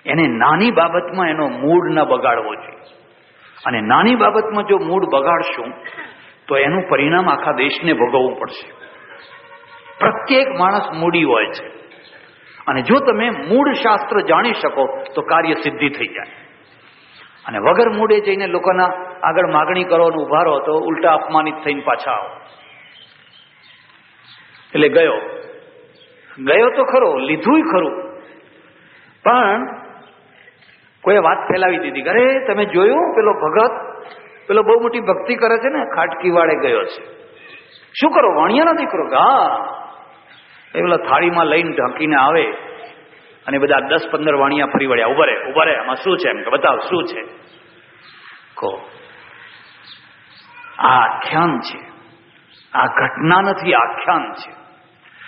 એને નાની બાબતમાં એનો મૂડ ન બગાડવો જોઈએ. અને નાની બાબતમાં જો મૂડ બગાડશું તો એનું પરિણામ આખા દેશને ભોગવવું પડશે. પ્રત્યેક માણસ મૂડી હોય છે, અને જો તમે મૂળ શાસ્ત્ર જાણી શકો તો કાર્ય સિદ્ધિ થઈ જાય. અને વગર મૂડે જઈને લોકોના આગળ માગણી કરો અને ઉભા રહો તો ઉલટા અપમાનિત થઈને પાછા આવો. એટલે ગયો તો ખરો, લીધું ખરું, પણ કોઈ વાત ફેલાવી દીધી, અરે તમે જોયું પેલો ભગત, પેલો બહુ મોટી ભક્તિ કરે છે ને, ખાટકી વાળે ગયો છે. શું કરો? વાણિયાનો દીકરો? હા. એ પેલા થાળીમાં લઈને ઢાંકીને આવે અને બધા 10-15 વાણિયા ફરી વળ્યા. ઉભા રે, આમાં શું છે? એમ કે બતાવ શું છે. કહો, આ આખ્યાન છે, આ ઘટના નથી, આખ્યાન છે.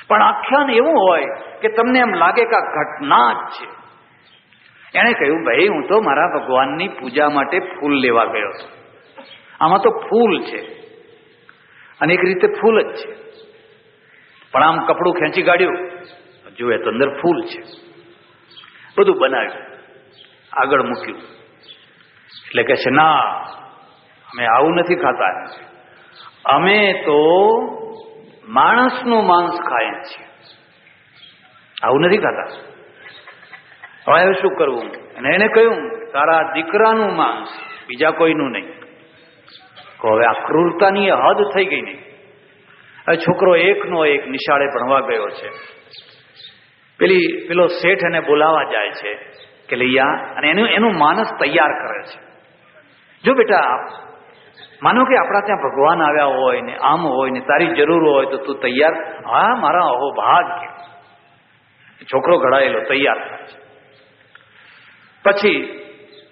પણ આખ્યાન એવું હોય કે તમને એમ લાગે કે આ ઘટના જ છે. એણે કહ્યું, ભાઈ હું તો મારા ભગવાનની પૂજા માટે ફૂલ લેવા ગયો હતો, આમાં તો ફૂલ છે, અને એક રીતે ફૂલ જ છે. પણ આમ કપડું ખેંચી કાઢ્યું, જુએ તો અંદર ફૂલ છે. બધું બનાવ્યું, આગળ મૂક્યું. એટલે કે છે, ના, અમે આવું નથી ખાતા, અમે તો માણસનું માંસ ખાઈએ છીએ, આવું નથી ખાતા. હવે શું કરવું? અને એને કહ્યું, તારા દીકરાનું માંસ, બીજા કોઈનું નહીં. હવે આ ક્રૂરતાની હદ થઈ ગઈ નહીં. હવે છોકરો એકનો એક નિશાળે ભણવા ગયો છે. પેલો શેઠ એને બોલાવા જાય છે કે લૈયા, અને એનું માનસ તૈયાર કરે છે. જો બેટા, માનો કે આપણા ત્યાં ભગવાન આવ્યા હોય ને આમ હોય ને તારી જરૂર હોય તો તું તૈયાર? હા, મારા અહો ભાગ્ય. છોકરો ઘડાયેલો તૈયાર થાય છે. પછી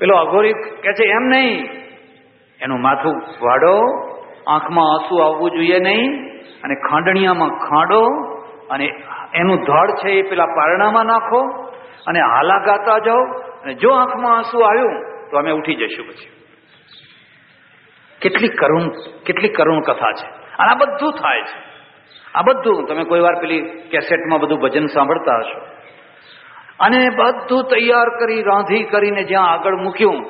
પેલો અઘોરી કે છે, એમ નહીં, એનું માથું વાળો, આંખમાં આંસુ આવવું જોઈએ નહીં, અને ખાંડણિયામાં ખાંડો, અને એનું ધડ છે એ પેલા પારણામાં નાખો, અને હાલા ગાતા જાઓ, અને જો આંખમાં આંસુ આવ્યું તો અમે ઉઠી જઈશું. પછી કેટલી કરુણ કથા છે. અને આ બધું થાય છે. આ બધું તમે કોઈ વાર પેલી કેસેટમાં બધું ભજન સાંભળતા હશો. અને બધું તૈયાર કરી રાંધી કરીને જ્યાં આગળ મૂક્યું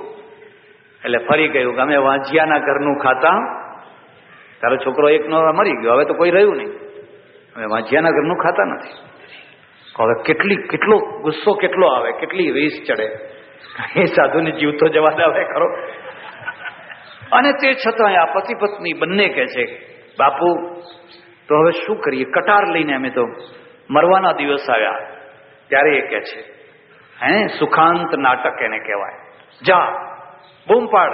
એટલે ફરી ગયું કે અમે વાંજિયાના ઘરનું ખાતા. તારો છોકરો એકનો મરી ગયો, હવે તો કોઈ રહ્યું નહીં, હવે વાંજિયાના ઘરનું ખાતા નથી. હવે કેટલો ગુસ્સો કેટલો આવે, કેટલી રીસ ચડે. એ સાધુને જીવ તો જવા દે ખરો. અને તે છતાં આ પતિ પત્ની બંને કહે છે, બાપુ તો હવે શું કરીએ, કટાર લઈને અમે તો મરવાના દિવસ આવ્યા. ત્યારે એ કહે છે, સુખાંત નાટક એને કહેવાય, જા બૂમ પાડ.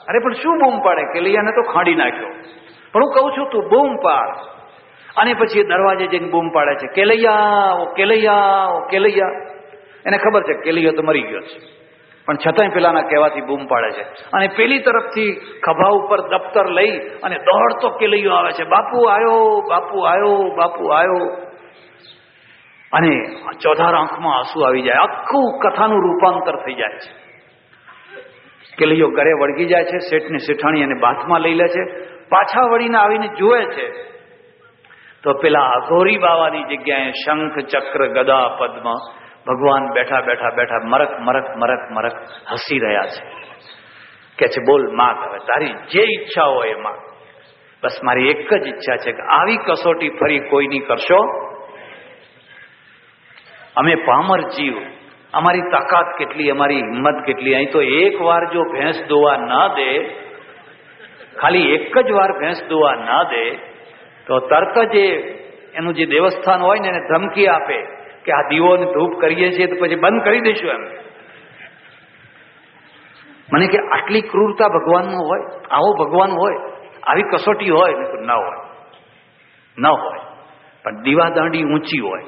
અરે પણ શું બૂમ પાડે, કેલૈયાને તો ખાંડી નાખ્યો, પણ હું કહું છું તું બૂમ પાડ. અને પછી એ દરવાજે જઈને બૂમ પાડે છે, કેલૈયા ઓ કેલૈયા ઓ કેલૈયા. એને ખબર છે કેલૈયો તો મરી ગયો છે, પણ છતાંય પેલાના કહેવાથી બૂમ પાડે છે. અને પેલી તરફથી ખભા ઉપર દફતર લઈ અને દોડતો કેલૈયો આવે છે, બાપુ આવ્યો, બાપુ આવ્યો, બાપુ આવ્યો. અને ચોધાર આંખમાં આંસુ આવી જાય, આખું કથાનું રૂપાંતર થઈ જાય છે. કેલૈયો ઘરે વળગી જાય છે, શેઠને શેઠાણી એને બાથમાં લઈ લે છે. પાછા વળીને આવીને જુએ છે તો પેલા અઘોરી બાવાની જગ્યાએ શંખ ચક્ર ગદા પદ્મ ભગવાન બેઠા બેઠા બેઠા મરક મરક મરક મરક હસી રહ્યા છે. કે છે બોલ માગ, હવે તારી જે ઈચ્છા હોય એ માગ. બસ મારી એક જ ઈચ્છા છે કે આવી કસોટી ફરી કોઈની કરશો. અમે પામર જીવ, અમારી તાકાત કેટલી, અમારી હિંમત કેટલી. અહીં તો એક વાર જો ભેંસ દોવા ના દે, ખાલી એક જ વાર ભેંસ દોવા ના દે તો તરત જ એનું જે દેવસ્થાન હોય ને એને ધમકી આપે કે આ દીવો ને ધૂપ કરીએ છીએ તો પછી બંધ કરી દઈશું એમ. મને કે આટલી ક્રૂરતા ભગવાનનું હોય, આવો ભગવાન હોય, આવી કસોટી હોય ને? ન હોય, ન હોય. પણ દીવાદાંડી ઊંચી હોય.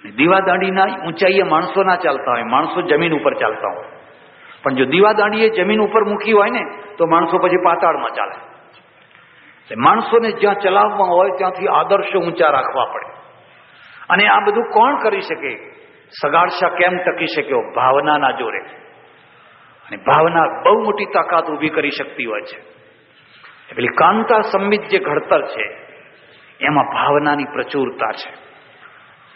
દીવાદાંડીના ઊંચાઈએ માણસો ના ચાલતા હોય, માણસો જમીન ઉપર ચાલતા હોય. પણ જો દીવાદાંડી એ જમીન ઉપર મૂકી હોય ને તો માણસો પછી પાતાળમાં ચાલે. માણસોને જ્યાં ચલાવવા હોય ત્યાંથી આદર્શો ઊંચા રાખવા પડે. અને આ બધું કોણ કરી શકે? સગાડશા કેમ ટકી શક્યો? ભાવનાના જોરે. અને ભાવના બહુ મોટી તાકાત ઊભી કરી શકતી હોય છે. પેલી કાંતા સંમિત જે ઘડતર છે એમાં ભાવનાની પ્રચુરતા છે.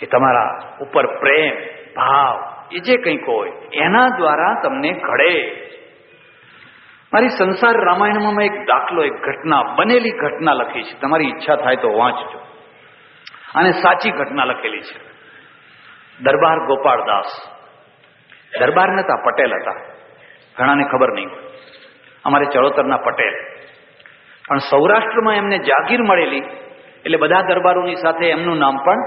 એ તમારા ઉપર પ્રેમ ભાવ એ જે કંઈક હોય એના દ્વારા તમને ઘડે. મારી સંસાર રામાયણમાં એક દાખલો, એક ઘટના, બનેલી ઘટના લખી છે. તમારી ઈચ્છા થાય તો વાંચજો. અને સાચી ઘટના લખેલી છે. દરબાર ગોપાળદાસ, દરબાર નતા, પટેલ હતા. ઘણાને ખબર નહીં હોય, અમારે ચડોતરના પટેલ. પણ સૌરાષ્ટ્રમાં એમને જાગીર મળેલી એટલે બધા દરબારોની સાથે એમનું નામ પણ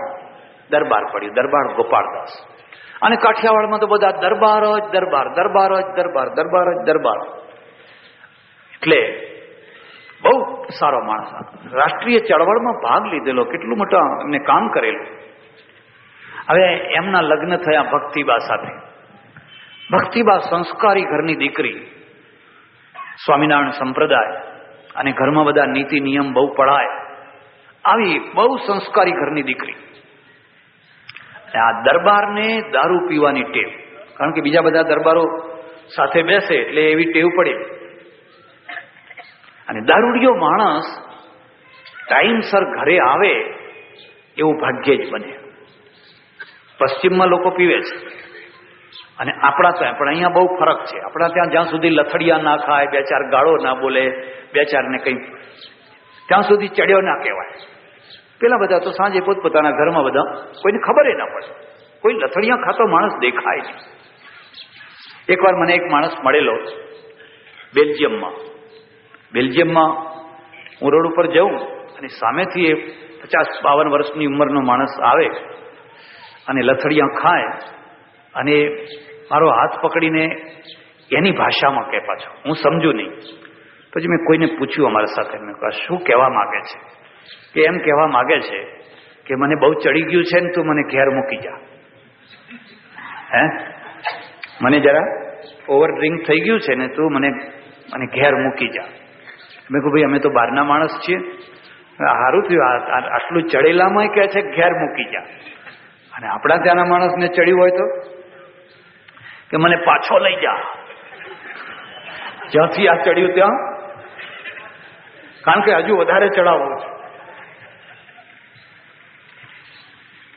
દરબાર પડ્યું, દરબાર ગોપાળદાસ. અને કાઠિયાવાડમાં તો બધા દરબાર જ દરબાર, દરબાર જ દરબાર, દરબાર જ દરબાર. એટલે બહુ સારો માણસ, રાષ્ટ્રીય ચળવળમાં ભાગ લીધેલો, કેટલું મોટા એમને કામ કરેલું. હવે એમના લગ્ન થયા ભક્તિબા સાથે. ભક્તિબા સંસ્કારી ઘરની દીકરી, સ્વામિનારાયણ સંપ્રદાય, અને ઘરમાં બધા નીતિ નિયમ બહુ પડાય, આવી બહુ સંસ્કારી ઘરની દીકરી. આ દરબારને દારૂ પીવાની ટેવ, કારણ કે બીજા બધા દરબારો સાથે બેસે એટલે એવી ટેવ પડે. અને દારૂડિયો માણસ ટાઈમસર ઘરે આવે એવું ભાગ્યે જ બને. પશ્ચિમમાં લોકો પીવે છે અને આપણા ત્યાં પણ અહીંયા બહુ ફરક છે. આપણા ત્યાં જ્યાં સુધી લથડિયા ના ખાય, બે ચાર ગાળો ના બોલે, બે ચારને કંઈ, ત્યાં સુધી ચડ્યો ના કહેવાય. પેલા બધા તો સાંજે પોતપોતાના ઘરમાં બધા, કોઈને ખબર ના પડે. કોઈ લથડિયા ખાતો માણસ દેખાય નહીં. એકવાર મને એક માણસ મળેલો બેલ્જિયમમાં. હું રોડ ઉપર જાઉં અને સામેથી એ 50-52 વર્ષની ઉંમરનો માણસ આવે અને લથડિયા ખાય અને મારો હાથ પકડીને એની ભાષામાં કહે પાછો, હું સમજુ નહીં. પછી મેં કોઈને પૂછ્યું અમારા સાથે, મેં કહ્યું શું કહેવા માગે છે? કે એમ કહેવા માગે છે કે મને બહુ ચડી ગયું છે ને તું મને ઘેર મૂકી જા. મને જરા ઓવર ડ્રિંક થઈ ગયું છે ને તું મને ઘેર મૂકી જા. મેં કહું ભાઈ અમે તો બહારના માણસ છીએ, સારું થયું આટલું ચડેલામાં કહે છે ઘેર મૂકી જા. અને આપણા ત્યાંના માણસને ચડ્યું હોય તો કે મને પાછો લઈ જા, જ્યાંથી આ ચડ્યું ત્યાં, કારણ કે હજુ વધારે ચડાવવું છે.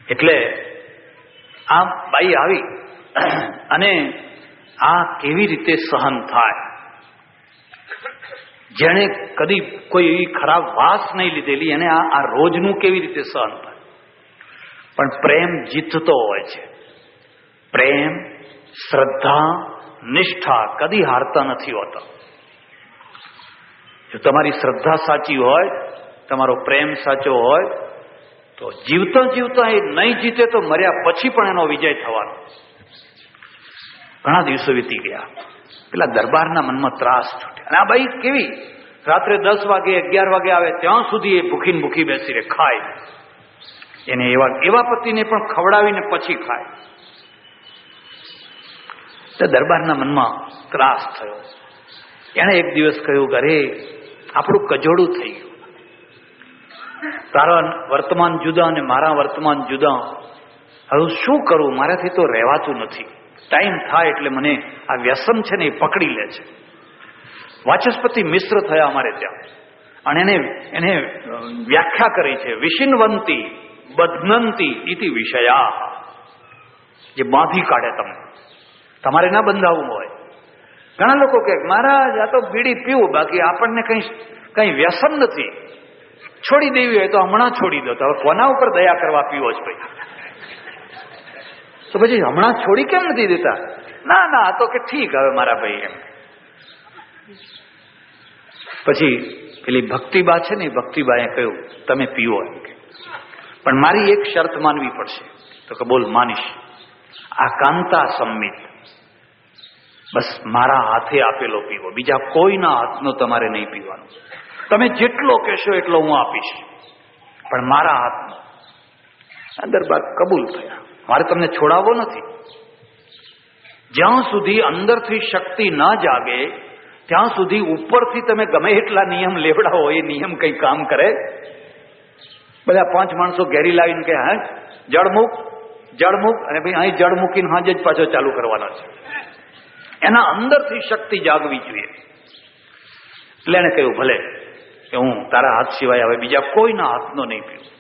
એટલે આ બાઈ આવી અને આ કેવી રીતે સહન થાય? જેણે કદી કોઈ એવી ખરાબ વાસ નહીં લીધેલી એને આ રોજનું કેવી રીતે સહન થાય? પણ પ્રેમ જીતતો હોય છે. પ્રેમ, શ્રદ્ધા, નિષ્ઠા કદી હારતા નથી હોતા. જો તમારી શ્રદ્ધા સાચી હોય, તમારો પ્રેમ સાચો હોય, તો જીવતા જીવતા એ નહીં જીતે તો મર્યા પછી પણ એનો વિજય થવાનો. ઘણા દિવસો વીતી ગયા, પેલા દરબારના મનમાં ત્રાસ છૂટ્યા. અને આ બાઈ કેવી રાત્રે 10 વાગે 11 વાગે આવે ત્યાં સુધી એ ભૂખીને ભૂખી બેસી રહે, ખાય. એને એવા પતિને પણ ખવડાવીને પછી ખાય. તો દરબારના મનમાં ત્રાસ થયો. એણે એક દિવસ કહ્યું, અરે આપણું કજોડું થઈ ગયું. તારા વર્તમાન જુદા અને મારા વર્તમાન જુદા. હવે શું કરું? મારાથી તો રહેવાતું નથી. ટાઈમ થાય એટલે મને આ વ્યસન છે ને એ પકડી લે છે. વાચસ્પતિ મિશ્ર થયા અમારે ત્યાં, અને એને વ્યાખ્યા કરી છે, વિશિન્વંતી બધ્નંતી ઇતિ વિષયા. જે બાંધી કાઢે તમને, તમારે ના બંધાવવું હોય. ઘણા લોકો કહે, મહારાજ આ તો બીડી પીવું, બાકી આપણને કઈ વ્યસન નથી, છોડી દેવી હોય તો હમણાં છોડી દો. તો હવે કોના ઉપર દયા કરવા પીવો જ ભાઈ? તો પછી હમણાં છોડી કેમ નથી દેતા? ના ના, તો કે ઠીક હવે મારા ભાઈ એમ. પછી પેલી ભક્તિબા છે ને, ભક્તિબાએ કહ્યું, તમે પીવો એમ કે, પણ મારી એક શરત માનવી પડશે. તો કે બોલ, માનીશ. આ કાંતા સંમિત, બસ મારા હાથે આપેલો પીવો, બીજા કોઈના હાથનો તમારે નહીં પીવાનો. તમે જેટલો કહેશો એટલો હું આપીશ, પણ મારા હાથનો. દરબાર કબૂલ થયા. મારે તમને છોડાવવો નથી. જ્યાં સુધી અંદરથી શક્તિ ન જાગે ત્યાં સુધી ઉપરથી તમે ગમે એટલા નિયમ લેવડાવો, એ નિયમ કઈ કામ કરે? બધા 5 માણસો ઘેરી લાવીને કે હા જળ મૂક, અને ભાઈ અહીં જળ મૂકીને હાજે જ પાછો ચાલુ કરવાનો છે. એના અંદરથી શક્તિ જાગવી જોઈએ. એટલે એને કહ્યું, ભલે, કે હું તારા હાથ સિવાય હવે બીજા કોઈના હાથનો નહીં પીવું.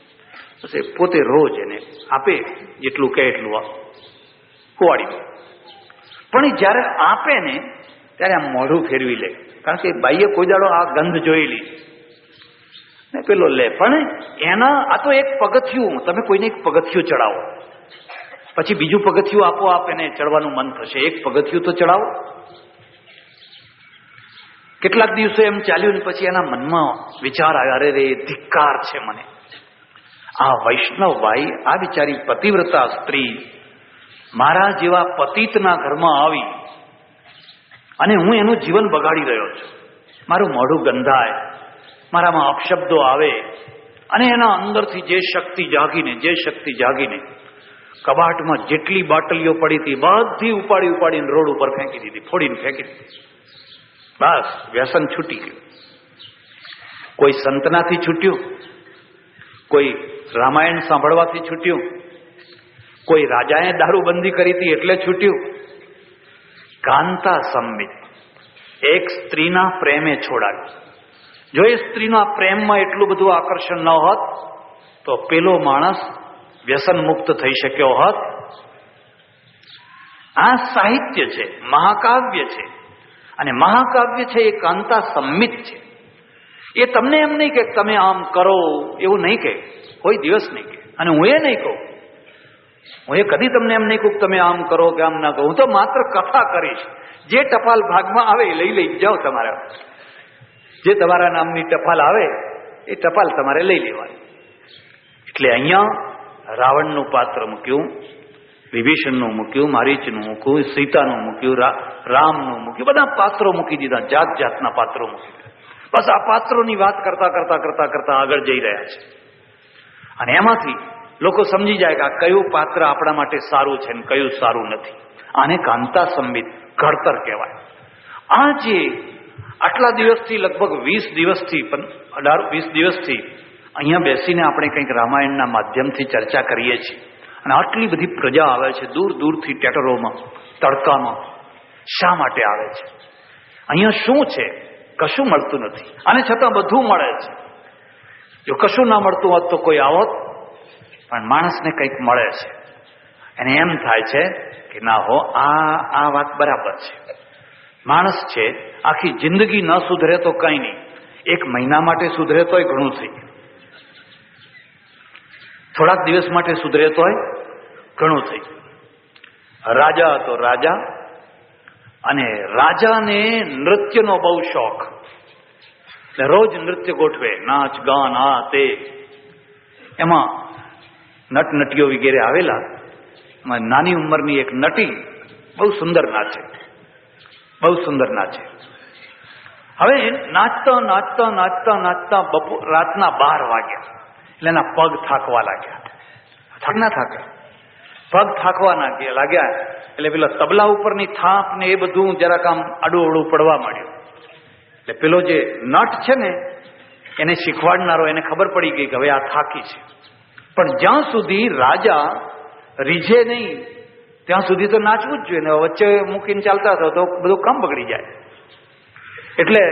પછી પોતે રોજ એને આપે, જેટલું કહે એટલું કુવાડી દે. પણ જયારે આપે ને ત્યારે આમ મોઢું ફેરવી લે, કારણ કે બાઈએ કોઈ દાડો આ ગંધ જોયેલી ને પેલો લે. પણ એના આ તો એક પગથિયું, તમે કોઈને એક પગથિયું ચડાવો, પછી બીજું પગથિયું આપોઆપ એને ચડવાનું મન થશે. એક પગથિયું તો ચડાવો. કેટલાક દિવસો એમ ચાલ્યું ને પછી એના મનમાં વિચાર આવ્યો, અરે રે ધિક્કાર છે મને, આ વૈષ્ણવ ભાઈ, આ બિચારી પતિવ્રતા સ્ત્રી મારા જેવા પતિતના ઘરમાં આવી અને હું એનું જીવન બગાડી રહ્યો છું. મારું મોઢું ગંધાય, મારામાં અપશબ્દો આવે, અને એના અંદરથી જે શક્તિ જાગીને કબાટમાં જેટલી બાટલીઓ પડી હતી બધી ઉપાડીને રોડ ઉપર ફેંકી દીધી, ફોડીને ફેંકી દીધી. બસ વ્યસન છૂટી ગયું. કોઈ સંતનાથી છૂટ્યું, કોઈ રામાયણ સાંભળવાથી છૂટ્યું, કોઈ રાજાએ દારૂબંધી કરી હતી એટલે છૂટ્યું. કાંતા સંમિત, એક સ્ત્રીના પ્રેમે છોડાવી. જો એ સ્ત્રીના પ્રેમમાં એટલું બધું આકર્ષણ ન હોત તો પેલો માણસ વ્યસન મુક્ત થઈ શક્યો હોત. આ સાહિત્ય છે, મહાકાવ્ય છે, અને મહાકાવ્ય છે એ કાંતા સંમિત છે. એ તમને એમ નહીં કે તમે આમ કરો, એવું નહીં કે, કોઈ દિવસ નહીં કે. અને હું એ નહીં કહું, હું એ કદી તમને એમ નહીં કહું તમે આમ કરો કે આમ ના કહો. હું તો માત્ર કથા કરીશ. જે ટપાલ ભાગમાં આવે એ લઈ જાઓ. તમારે જે તમારા નામની ટપાલ આવે એ ટપાલ તમારે લઈ લેવાની. એટલે અહીંયા રાવણનું પાત્ર મૂક્યું, વિભીષણનું મૂક્યું, મારીચનું મૂક્યું, સીતાનું મૂક્યું, રામનું મૂક્યું, બધા પાત્રો મૂકી દીધા, જાત જાતના પાત્રો મૂકી દીધા. બસ આ પાત્રોની વાત કરતા આગળ જઈ રહ્યા છે. અને એમાંથી લોકો સમજી જાય કે આ કયું પાત્ર આપણા માટે સારું છે ને કયું સારું નથી. આને કાંતા સંમિત ઘડતર કહેવાય. આ જે આટલા દિવસથી, લગભગ 20 દિવસથી 18-20 દિવસથી અહીંયા બેસીને આપણે કંઈક રામાયણના માધ્યમથી ચર્ચા કરીએ છીએ, અને આટલી બધી પ્રજા આવે છે દૂર દૂરથી, ટેટરોમાં, તડકામાં. શા માટે આવે છે? અહીંયા શું છે? કશું મળતું નથી, અને છતાં બધું મળે છે. જો કશું ના મળતું હોત તો કોઈ આવત, પણ માણસને કંઈક મળે છે. એને એમ થાય છે કે ના હો, આ વાત બરાબર છે. માણસ છે આખી જિંદગી ન સુધરે તો કંઈ નહીં, 1 મહિના માટે સુધરે તોય ઘણું થઈ ગયું, થોડાક દિવસ માટે સુધરે તોય ઘણું થઈ ગયું. રાજા હતો રાજા, અને રાજાને નૃત્યનો બહુ શોખ, એટલે રોજ નૃત્ય ગોઠવે, નાચ ગાન આ તે. એમાં નટનટીઓ વગેરે આવેલા. નાની ઉંમરની એક નટી બહુ સુંદર નાચે, બહુ સુંદર નાચે. હવે નાચતા નાચતા નાચતા નાચતા રાતના 12 વાગ્યા, એટલે એના પગ થાકવા લાગ્યા. ના થાકે, પગ થાકવા લાગ્યા એટલે પેલા તબલા ઉપરની થાપ ને એ બધું જરાક આમ આડું અડું પડવા માંડ્યું. એટલે પેલો જે નટ છે ને એને શીખવાડનારો એને ખબર પડી ગઈ કે હવે આ થાકી છે. પણ જ્યાં સુધી રાજા રીઝે નહીં ત્યાં સુધી તો નાચવું જ જોઈએ ને, વચ્ચે મૂકીને ચાલતા થયો તો બધું કામ બગડી જાય. એટલે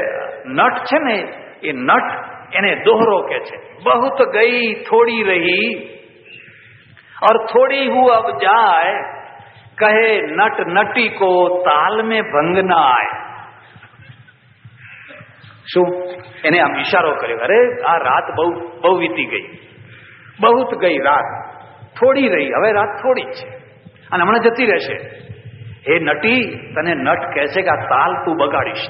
નટ છે ને એ નટ એને દોહરો કે છે, બહુત ગઈ થોડી રહી और थोड़ी हूँ अब जाए, कहे नट नटी को ताल में भंग ना आए. શું એને આમ ઈશારો કર્યો, અરે આ રાત બહુ વીતી ગઈ, બહુત ગઈ રાત, થોડી રહી, હવે રાત થોડી છે અને હમણાં જતી રહેશે. હે નટી, તને નટ કહે છે કે આ તાલ તું બગાડીશ.